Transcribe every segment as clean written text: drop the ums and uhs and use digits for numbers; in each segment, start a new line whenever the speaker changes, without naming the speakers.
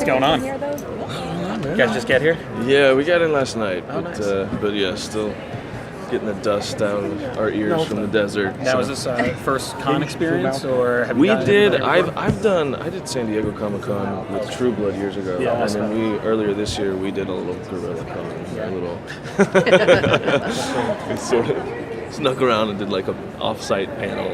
What's going on?
Here, though?
You guys just get here?
Yeah, we got in last night,
Oh,
but
nice.
but yeah, still getting the dust out of our ears from the desert.
Now, was this first con experience, or have you
We
gotten
did.
anybody before?
I did San Diego Comic Con with True Blood years ago,
Yeah,
and
awesome.
then earlier this year we did a little Gorilla Con, a little. We sort of snuck around and did like a off-site panel,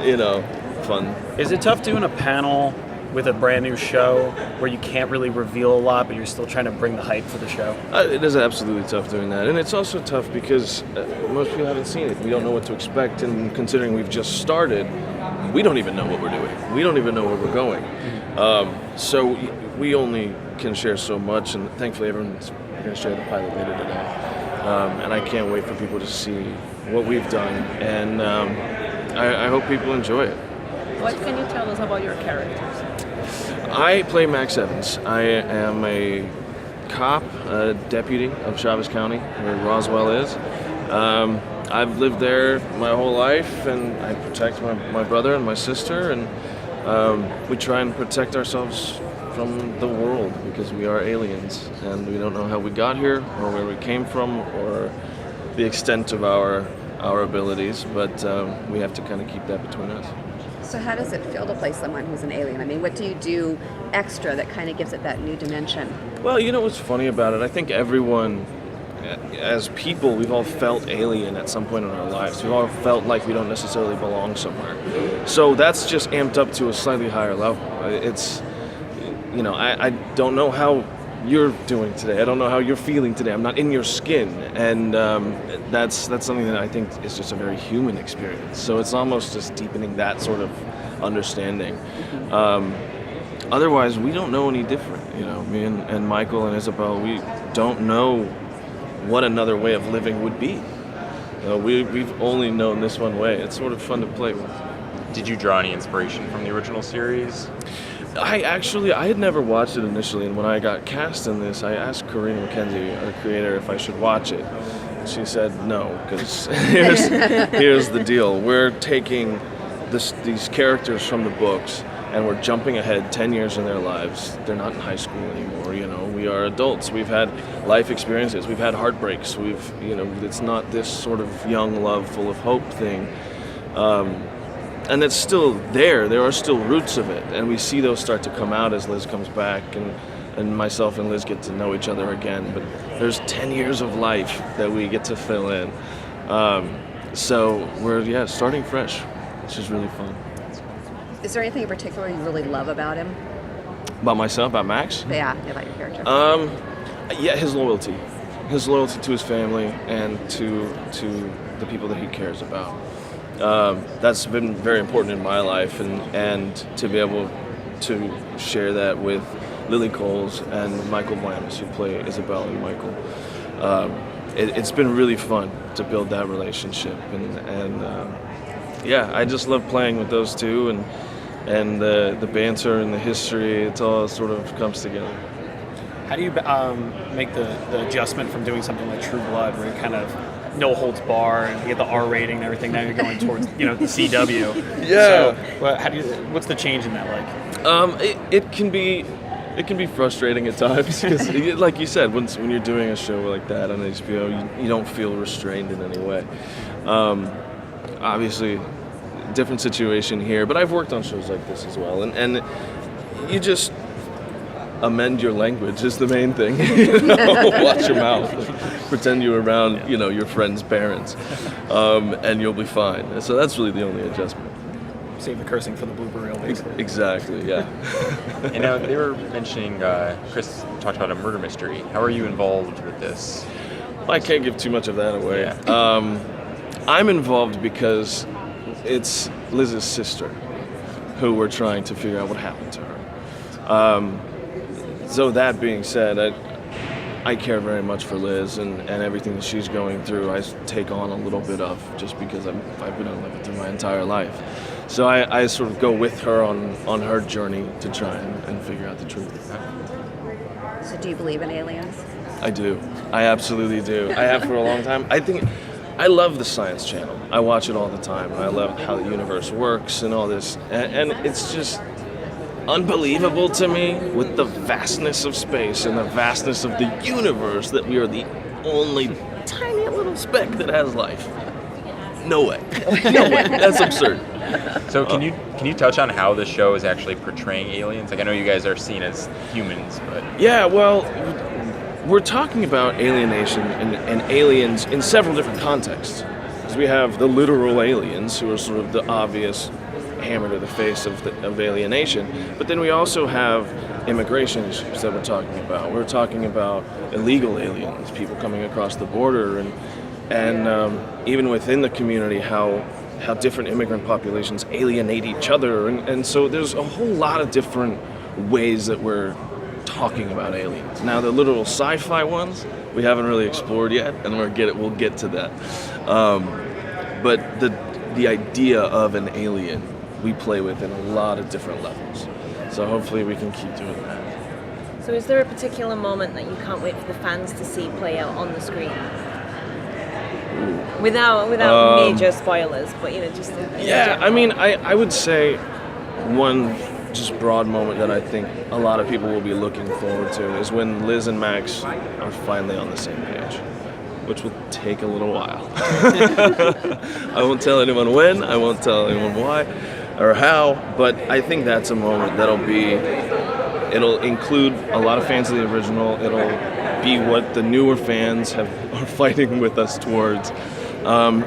and fun.
Is it tough doing a panel with a brand new show where you can't really reveal a lot, but you're still trying to bring the hype for the show?
It is absolutely tough doing that, and it's also tough because most people haven't seen it. We don't know what to expect, and considering we've just started, we don't even know what we're doing. We don't even know where we're going. So we only can share so much, and thankfully everyone's going to share the pilot later today. And I can't wait for people to see what we've done, and I hope people enjoy it.
What can you tell us about your characters?
I play Max Evans. I am a cop, a deputy of Chavez County, where Roswell is. I've lived there my whole life, and I protect my brother and my sister, and we try and protect ourselves from the world because we are aliens, and we don't know how we got here, or where we came from, or the extent of our abilities, but we have to kind of keep that between us.
So how does it feel to play someone who's an alien? I mean, what do you do extra that kind of gives it that new dimension?
Well, you know what's funny about it? I think everyone, as people, we've all felt alien at some point in our lives. We've all felt like we don't necessarily belong somewhere. So that's just amped up to a slightly higher level. It's, I don't know how you're doing today. I don't know how you're feeling today. I'm not in your skin, and that's something that I think is just a very human experience. So it's almost just deepening that sort of understanding. Otherwise, we don't know any different. Me and Michael and Isabel, we don't know what another way of living would be. We've only known this one way. It's sort of fun to play with.
Did you draw any inspiration from the original series?
I had never watched it initially, and when I got cast in this, I asked Karina McKenzie, our creator, if I should watch it. She said no, because here's the deal. We're taking these characters from the books, and we're jumping ahead 10 years in their lives. They're not in high school anymore, We are adults. We've had life experiences. We've had heartbreaks. It's not this sort of young love, full of hope thing. And it's still there. There are still roots of it, and we see those start to come out as Liz comes back, and myself and Liz get to know each other again. But there's 10 years of life that we get to fill in. So we're starting fresh, which is really fun.
Is there anything in particular you really love about him?
About myself, about Max?
Yeah, about your character.
His loyalty to his family and to the people that he cares about. That's been very important in my life, and to be able to share that with Lily Coles and Michael Blamis, who play Isabel and Michael. It's been really fun to build that relationship, and I just love playing with those two, and the banter and the history. It all sort of comes together.
How do you make the adjustment from doing something like True Blood, where you kind of no holds bar and you get the R rating and everything? Now you're going towards the CW.
Yeah.
So, what's the change in that like?
It can be frustrating at times because, like you said, when you're doing a show like that on HBO, you don't feel restrained in any way. Obviously, different situation here, but I've worked on shows like this as well, and you just amend your language is the main thing. Watch your mouth. Pretend you're around, your friend's parents, and you'll be fine. So that's really the only adjustment.
Save the cursing for the blooper reel, basically.
Exactly, yeah.
And now they were mentioning, Chris talked about a murder mystery. How are you involved with this?
I can't give too much of that away.
Yeah.
I'm involved because it's Liz's sister who we're trying to figure out what happened to her. So that being said, I care very much for Liz and everything that she's going through. I take on a little bit of just because I've been in love through my entire life. So I sort of go with her on her journey to try and figure out the truth.
So do you believe in aliens?
I do. I absolutely do. I have for a long time. I love the Science Channel. I watch it all the time. I love how the universe works and all this. And it's just, unbelievable to me with the vastness of space and the vastness of the universe that we are the only tiny little speck that has life. No way. No way. That's absurd.
So can you touch on how the show is actually portraying aliens? Like, I know you guys are seen as humans, but
Yeah, well, we're talking about alienation and aliens in several different contexts. Because we have the literal aliens, who are sort of the obvious hammer to the face of alienation, but then we also have immigration issues that we're talking about. We're talking about illegal aliens, people coming across the border, and even within the community, how different immigrant populations alienate each other, and so there's a whole lot of different ways that we're talking about aliens. Now, the literal sci-fi ones we haven't really explored yet, and we'll get to that. But the idea of an alien we play with in a lot of different levels. So hopefully we can keep doing that.
So is there a particular moment that you can't wait for the fans to see play out on the screen? Without major spoilers, but just
Yeah, I mean, I would say one just broad moment that I think a lot of people will be looking forward to is when Liz and Max are finally on the same page, which will take a little while. I won't tell anyone when, I won't tell anyone why or how, but I think that's a moment it'll include a lot of fans of the original. It'll be what the newer fans are fighting with us towards.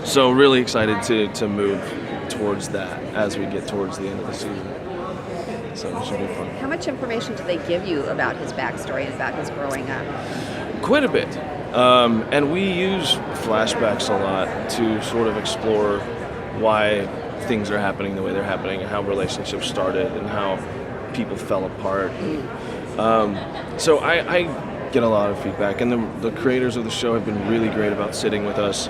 So really excited to move towards that as we get towards the end of the season. So it should be fun.
How much information do they give you about his backstory and about his growing up?
Quite a bit. And we use flashbacks a lot to sort of explore why things are happening the way they're happening and how relationships started and how people fell apart. So I get a lot of feedback, and the creators of the show have been really great about sitting with us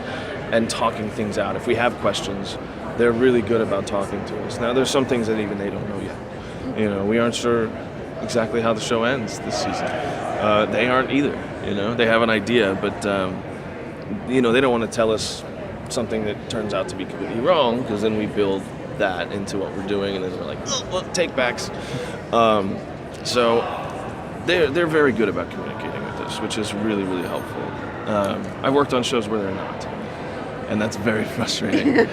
and talking things out. If we have questions, they're really good about talking to us. Now, there's some things that even they don't know yet. We aren't sure exactly how the show ends this season. They aren't either. They have an idea, but they don't want to tell us something that turns out to be completely wrong, because then we build that into what we're doing, and then we're like, oh, well, take backs. So they're very good about communicating with us, which is really, really helpful. I've worked on shows where they're not, and that's very frustrating.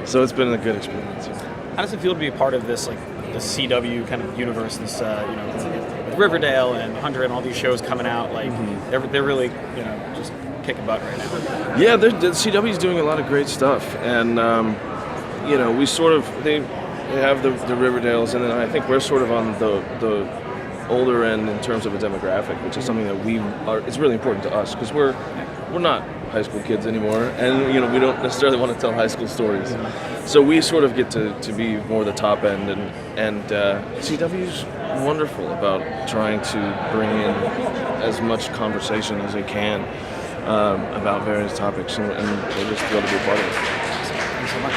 So it's been a good experience.
How does it feel to be a part of this, like the CW kind of universe? This, with Riverdale and 100 and all these shows coming out, like they're really, just kicking butt right now.
Yeah, the CW's doing a lot of great stuff, and we sort of they have the Riverdales, and then I think we're sort of on the older end in terms of a demographic, which is something that it's really important to us, because we're not high school kids anymore, and we don't necessarily want to tell high school stories. So we sort of get to be more the top end, and CW's wonderful about trying to bring in as much conversation as they can about various topics, and we're just thrilled to be a part of it.
Thanks so much.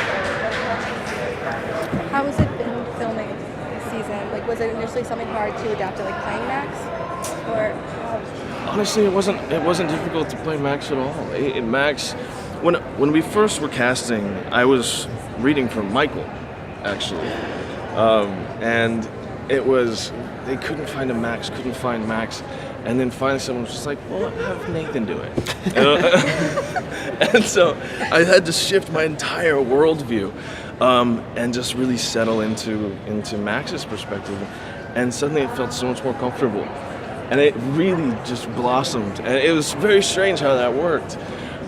How has it been filming this season? Like, was it initially something hard to adapt to, like, playing Max? Or
honestly, it wasn't difficult to play Max at all. Max, when we first were casting, I was reading from Michael, actually, and it was they couldn't find Max, and then finally someone was just like, well, have Nathan do it. And so I had to shift my entire worldview and just really settle into Max's perspective, and suddenly it felt so much more comfortable. And it really just blossomed. And it was very strange how that worked.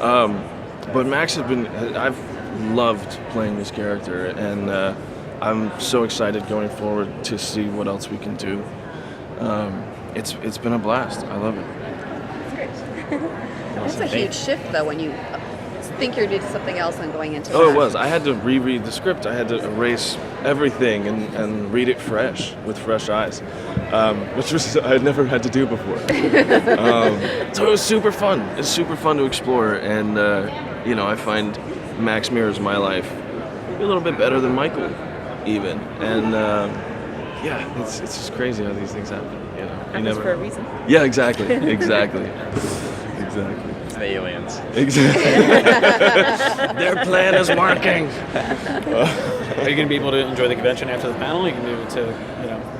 But Max I've loved playing this character, and I'm so excited going forward to see what else we can do. It's been a blast. I love it.
That's a huge shift, though, when you think you're doing something else and going into
Oh,
that.
it was. I had to reread the script. I had to erase everything and read it fresh, with fresh eyes, which I had never had to do before. So it was super fun. It's super fun to explore, and I find Max mirrors my life a little bit better than Michael, even. And it's just crazy how these things happen.
Happens for a reason.
Yeah, exactly. Exactly.
the aliens.
Exactly. Their plan is working.
Are you going to be able to enjoy the convention after the panel? Are you going to be able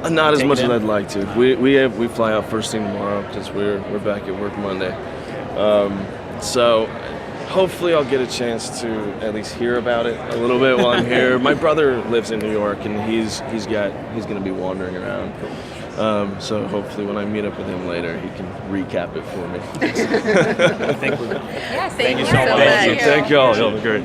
to,
Not as
take
much
it
as
in?
I'd like to. We fly out first thing tomorrow because we're back at work Monday. So hopefully I'll get a chance to at least hear about it a little bit while I'm here. My brother lives in New York and he's going to be wandering around. So hopefully when I meet up with him later, he can recap it for me.
I think we're done.
Yes,
Thank you so
so
much.
much.
Thank you all. Y'all are great.